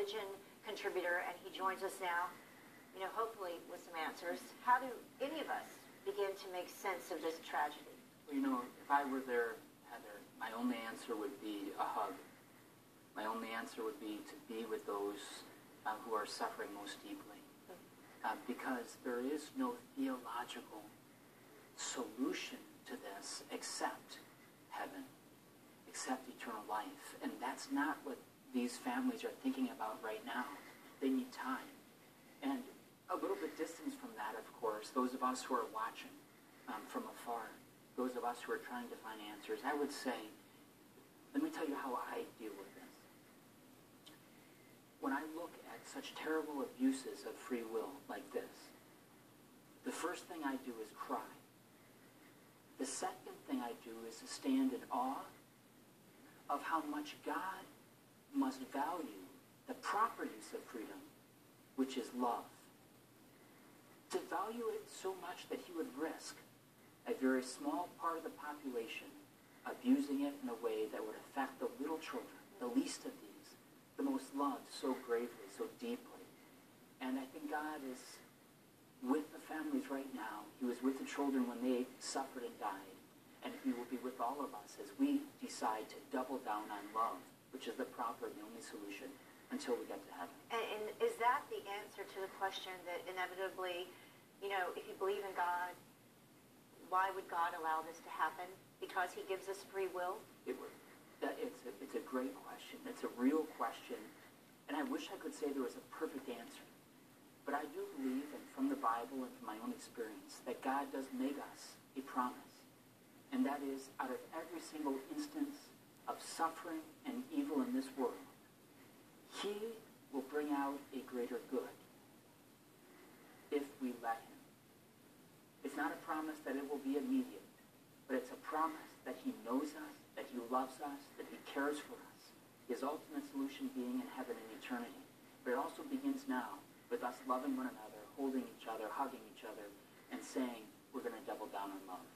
religion contributor, and he joins us now, hopefully with some answers. How do any of us begin to make sense of this tragedy? Well, if I were there, Heather, my only answer would be a hug. My only answer would be to be with those who are suffering most deeply. Because there is no theological solution to this except heaven, except eternal life. And that's not what these families are thinking about right now. They need time. And a little bit distance from that, of course, those of us who are watching from afar, those of us who are trying to find answers, I would say, let me tell you how I deal with this. When I look at such terrible abuses of free will like this, the first thing I do is cry. The second thing I do is to stand in awe of how much God must value the proper use of freedom, which is love. To value it so much that he would risk a very small part of the population abusing it in a way that would affect the little children, the least of these, the most loved so gravely, so deeply. And I think God is with the families right now. He was with the children when they suffered and died. And he will be with all of us as we decide to double down on love, which is the proper and the only solution until we get to heaven. And is that the answer to the question that inevitably, if you believe in God, why would God allow this to happen? Because he gives us free will? It's a great question. It's a real question. And I wish I could say there was a perfect answer. But I do believe, and from the Bible and from my own experience, that God does make us a promise. And that is, out of every single instance of suffering and evil in this world, he will bring out a greater good if we let him. It's not a promise that it will be immediate, but it's a promise that he knows us, that he loves us, that he cares for us, his ultimate solution being in heaven and eternity. But it also begins now with us loving one another, holding each other, hugging each other, and saying we're going to double down on love.